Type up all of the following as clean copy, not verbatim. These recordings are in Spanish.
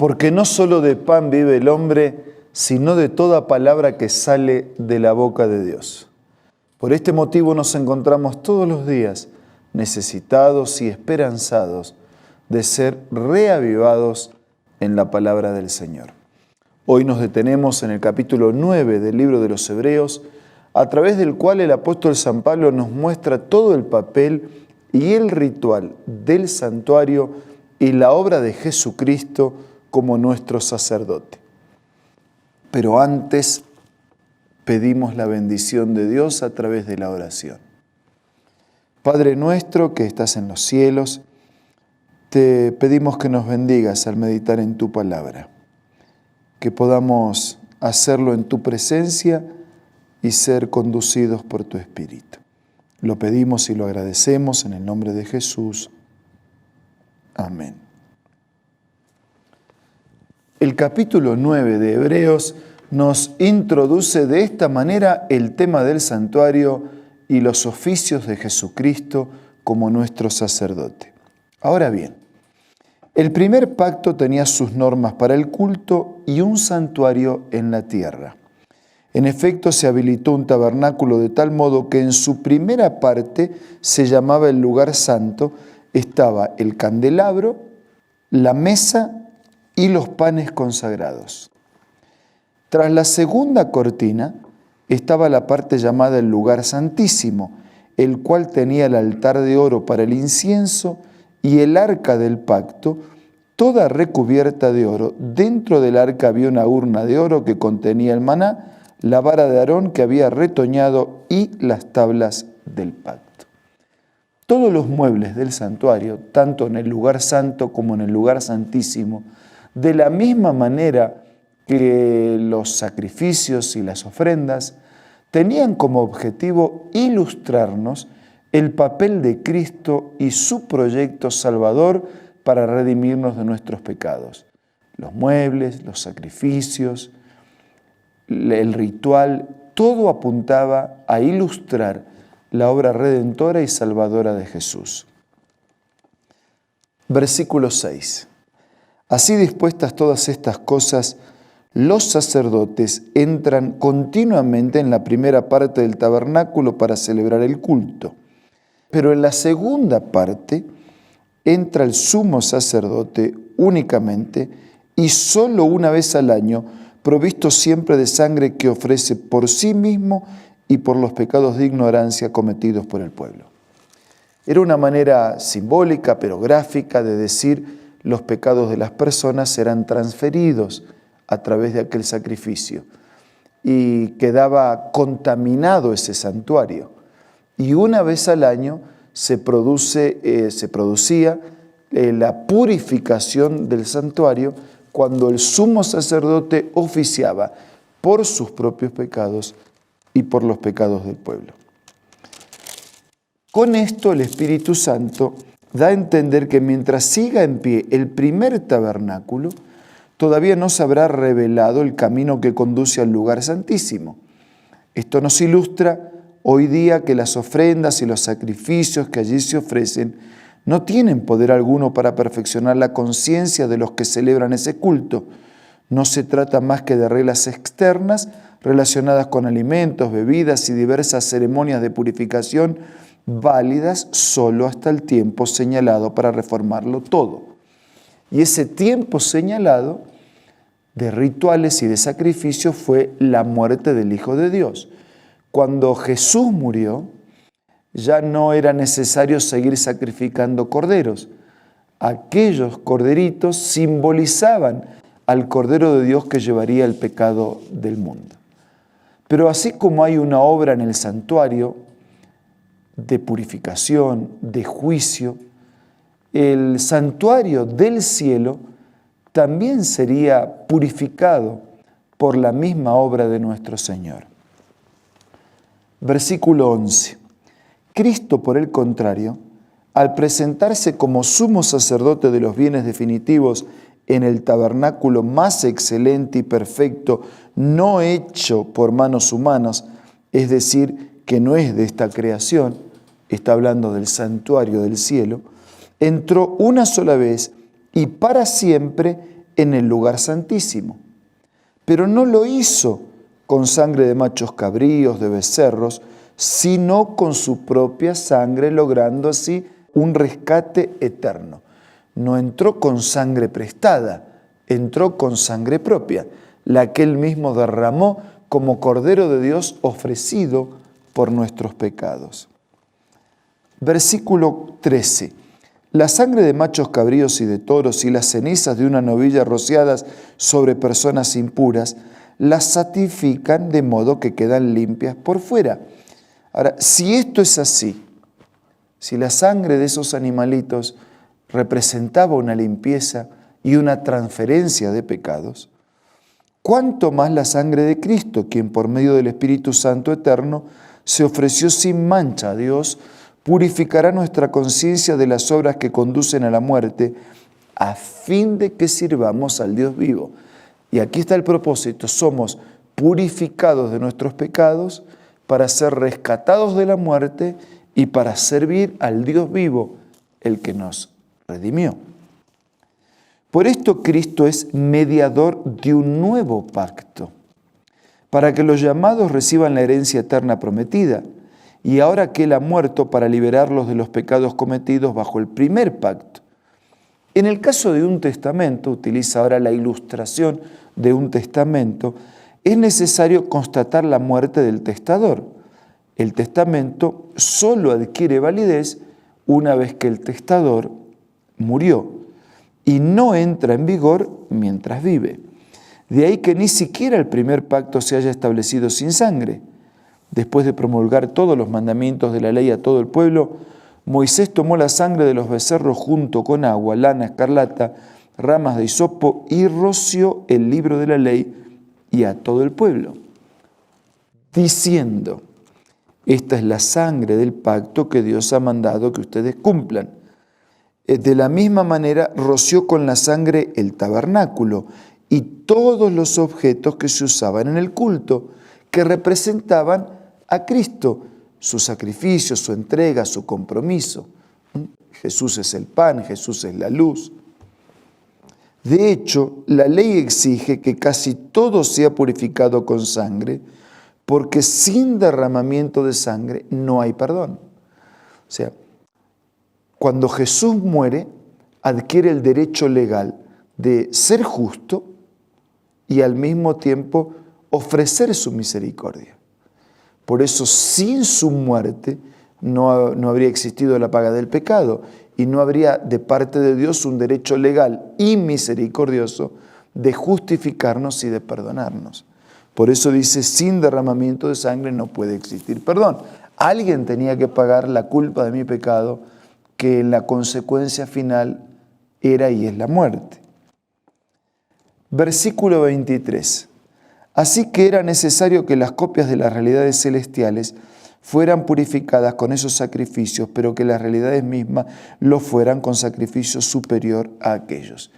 Porque no solo de pan vive el hombre, sino de toda palabra que sale de la boca de Dios. Por este motivo nos encontramos todos los días necesitados y esperanzados de ser reavivados en la palabra del Señor. Hoy nos detenemos en el capítulo 9 del libro de los Hebreos, a través del cual el apóstol San Pablo nos muestra todo el papel y el ritual del santuario y la obra de Jesucristo como nuestro sacerdote. Pero antes pedimos la bendición de Dios a través de la oración. Padre nuestro que estás en los cielos, te pedimos que nos bendigas al meditar en tu palabra, que podamos hacerlo en tu presencia y ser conducidos por tu Espíritu. Lo pedimos y lo agradecemos en el nombre de Jesús. Amén. El capítulo 9 de Hebreos nos introduce de esta manera el tema del santuario y los oficios de Jesucristo como nuestro sacerdote. Ahora bien, el primer pacto tenía sus normas para el culto y un santuario en la tierra. En efecto, se habilitó un tabernáculo de tal modo que en su primera parte se llamaba el lugar santo, estaba el candelabro, la mesa y los panes consagrados. Tras la segunda cortina estaba la parte llamada el lugar santísimo, el cual tenía el altar de oro para el incienso y el arca del pacto, toda recubierta de oro. Dentro del arca había una urna de oro que contenía el maná, la vara de Aarón que había retoñado y las tablas del pacto. Todos los muebles del santuario, tanto en el lugar santo como en el lugar santísimo, de la misma manera que los sacrificios y las ofrendas, tenían como objetivo ilustrarnos el papel de Cristo y su proyecto salvador para redimirnos de nuestros pecados. Los muebles, los sacrificios, el ritual, todo apuntaba a ilustrar la obra redentora y salvadora de Jesús. Versículo 6. Así dispuestas todas estas cosas, los sacerdotes entran continuamente en la primera parte del tabernáculo para celebrar el culto. Pero en la segunda parte entra el sumo sacerdote únicamente y solo una vez al año, provisto siempre de sangre que ofrece por sí mismo y por los pecados de ignorancia cometidos por el pueblo. Era una manera simbólica pero gráfica de decir los pecados de las personas serán transferidos a través de aquel sacrificio y quedaba contaminado ese santuario. Y una vez al año se producía la purificación del santuario cuando el sumo sacerdote oficiaba por sus propios pecados y por los pecados del pueblo. Con esto el Espíritu Santo da a entender que mientras siga en pie el primer tabernáculo, todavía no se habrá revelado el camino que conduce al lugar santísimo. Esto nos ilustra hoy día que las ofrendas y los sacrificios que allí se ofrecen no tienen poder alguno para perfeccionar la conciencia de los que celebran ese culto. No se trata más que de reglas externas relacionadas con alimentos, bebidas y diversas ceremonias de purificación válidas solo hasta el tiempo señalado para reformarlo todo. Y ese tiempo señalado de rituales y de sacrificios fue la muerte del Hijo de Dios. Cuando Jesús murió, ya no era necesario seguir sacrificando corderos. Aquellos corderitos simbolizaban al Cordero de Dios que llevaría el pecado del mundo. Pero así como hay una obra en el santuario de purificación, de juicio, el santuario del cielo también sería purificado por la misma obra de nuestro Señor. Versículo 11. Cristo, por el contrario, al presentarse como sumo sacerdote de los bienes definitivos en el tabernáculo más excelente y perfecto, no hecho por manos humanas, es decir, que no es de esta creación, está hablando del santuario del cielo, entró una sola vez y para siempre en el lugar santísimo. Pero no lo hizo con sangre de machos cabríos, de becerros, sino con su propia sangre, logrando así un rescate eterno. No entró con sangre prestada, entró con sangre propia, la que él mismo derramó como Cordero de Dios ofrecido por nuestros pecados. Versículo 13. La sangre de machos cabríos y de toros y las cenizas de una novilla rociadas sobre personas impuras las santifican de modo que quedan limpias por fuera. Ahora, si esto es así, si la sangre de esos animalitos representaba una limpieza y una transferencia de pecados, ¿cuánto más la sangre de Cristo, quien por medio del Espíritu Santo eterno se ofreció sin mancha a Dios, purificará nuestra conciencia de las obras que conducen a la muerte, a fin de que sirvamos al Dios vivo? Y aquí está el propósito: somos purificados de nuestros pecados para ser rescatados de la muerte y para servir al Dios vivo, el que nos redimió. Por esto Cristo es mediador de un nuevo pacto, para que los llamados reciban la herencia eterna prometida, y ahora que Él ha muerto para liberarlos de los pecados cometidos bajo el primer pacto. En el caso de un testamento, utiliza ahora la ilustración de un testamento, es necesario constatar la muerte del testador. El testamento solo adquiere validez una vez que el testador murió y no entra en vigor mientras vive. De ahí que ni siquiera el primer pacto se haya establecido sin sangre. Después de promulgar todos los mandamientos de la ley a todo el pueblo, Moisés tomó la sangre de los becerros junto con agua, lana escarlata, ramas de hisopo y roció el libro de la ley y a todo el pueblo, diciendo: esta es la sangre del pacto que Dios ha mandado que ustedes cumplan. De la misma manera roció con la sangre el tabernáculo y todos los objetos que se usaban en el culto, que representaban a Cristo, su sacrificio, su entrega, su compromiso. Jesús es el pan, Jesús es la luz. De hecho, la ley exige que casi todo sea purificado con sangre, porque sin derramamiento de sangre no hay perdón. O sea, cuando Jesús muere, adquiere el derecho legal de ser justo y al mismo tiempo ofrecer su misericordia. Por eso, sin su muerte, no habría existido la paga del pecado y no habría de parte de Dios un derecho legal y misericordioso de justificarnos y de perdonarnos. Por eso dice: sin derramamiento de sangre no puede existir perdón. Alguien tenía que pagar la culpa de mi pecado, que en la consecuencia final era y es la muerte. Versículo 23. Así que era necesario que las copias de las realidades celestiales fueran purificadas con esos sacrificios, pero que las realidades mismas lo fueran con sacrificio superior a aquellos.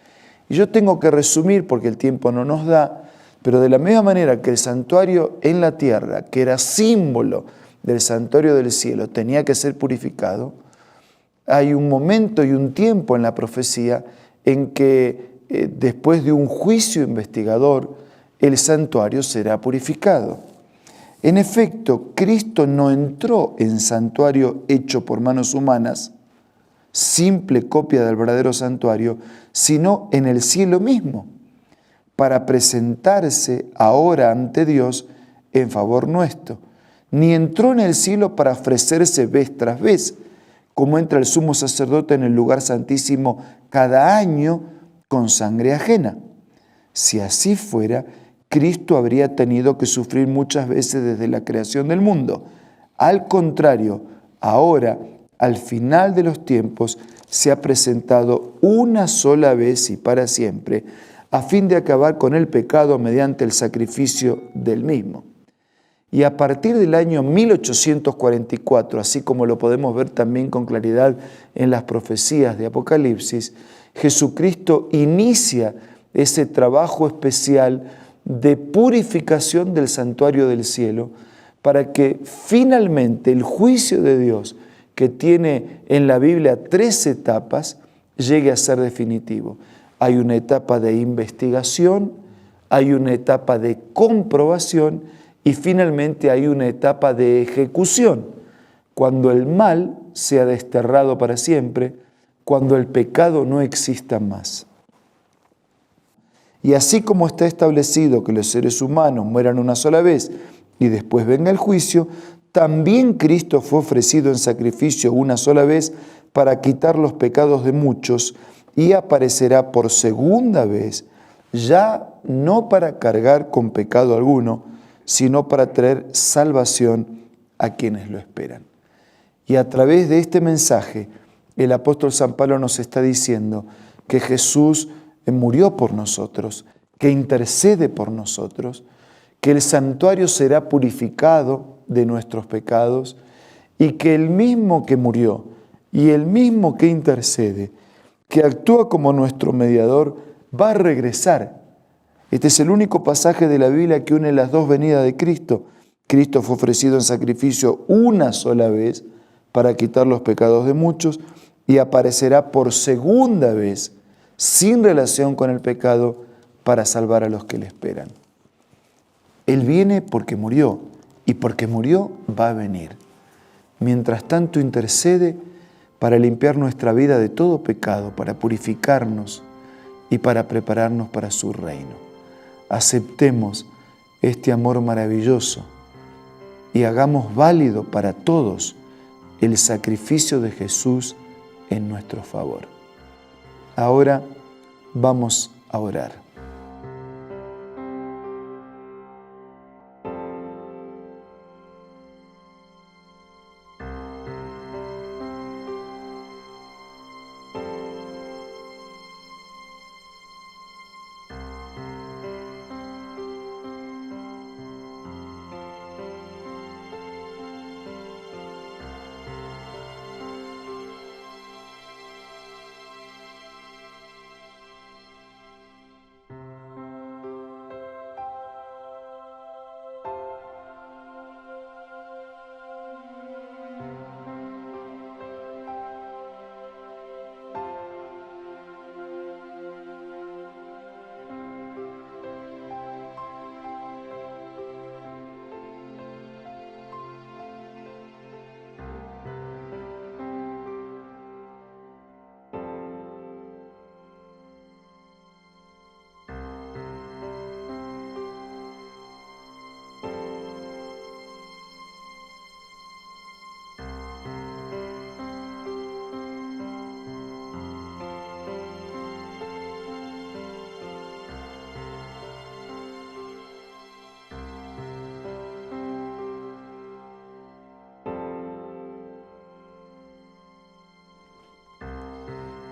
Y yo tengo que resumir porque el tiempo no nos da, pero de la misma manera que el santuario en la tierra, que era símbolo del santuario del cielo, tenía que ser purificado, hay un momento y un tiempo en la profecía en que después de un juicio investigador, el santuario será purificado. En efecto, Cristo no entró en santuario hecho por manos humanas, simple copia del verdadero santuario, sino en el cielo mismo, para presentarse ahora ante Dios en favor nuestro. Ni entró en el cielo para ofrecerse vez tras vez, como entra el sumo sacerdote en el lugar santísimo cada año con sangre ajena. Si así fuera, Cristo habría tenido que sufrir muchas veces desde la creación del mundo. Al contrario, ahora, al final de los tiempos, se ha presentado una sola vez y para siempre, a fin de acabar con el pecado mediante el sacrificio del mismo. Y a partir del año 1844, así como lo podemos ver también con claridad en las profecías de Apocalipsis, Jesucristo inicia ese trabajo especial de purificación del santuario del cielo para que finalmente el juicio de Dios, que tiene en la Biblia 3 etapas, llegue a ser definitivo. hay una etapa de investigación, hay una etapa de comprobación y finalmente hay una etapa de ejecución, cuando el mal sea desterrado para siempre, cuando el pecado no exista más. Y así como está establecido que los seres humanos mueran una sola vez y después venga el juicio, también Cristo fue ofrecido en sacrificio una sola vez para quitar los pecados de muchos y aparecerá por segunda vez, ya no para cargar con pecado alguno, sino para traer salvación a quienes lo esperan. Y a través de este mensaje, el apóstol San Pablo nos está diciendo que Jesús murió por nosotros, que intercede por nosotros, que el santuario será purificado de nuestros pecados y que el mismo que murió y el mismo que intercede, que actúa como nuestro mediador, va a regresar. Este es el único pasaje de la Biblia que une las dos venidas de Cristo. Cristo fue ofrecido en sacrificio una sola vez para quitar los pecados de muchos y aparecerá por segunda vez sin relación con el pecado para salvar a los que le esperan. Él viene porque murió y porque murió va a venir. Mientras tanto intercede para limpiar nuestra vida de todo pecado, para purificarnos y para prepararnos para su reino. Aceptemos este amor maravilloso y hagamos válido para todos el sacrificio de Jesús en nuestro favor. Ahora vamos a orar.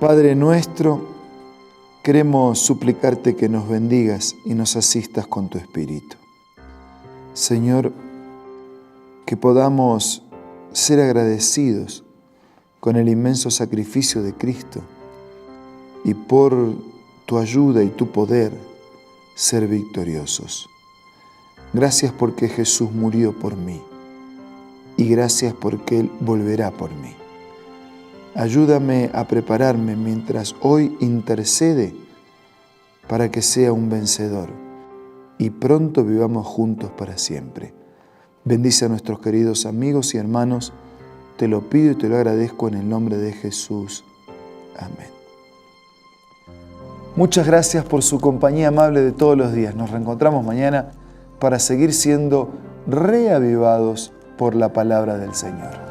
Padre nuestro, queremos suplicarte que nos bendigas y nos asistas con tu Espíritu. Señor, que podamos ser agradecidos con el inmenso sacrificio de Cristo y por tu ayuda y tu poder ser victoriosos. Gracias porque Jesús murió por mí y gracias porque Él volverá por mí. Ayúdame a prepararme mientras hoy intercede para que sea un vencedor y pronto vivamos juntos para siempre. Bendice a nuestros queridos amigos y hermanos. Te lo pido y te lo agradezco en el nombre de Jesús. Amén. Muchas gracias por su compañía amable de todos los días. Nos reencontramos mañana para seguir siendo reavivados por la palabra del Señor.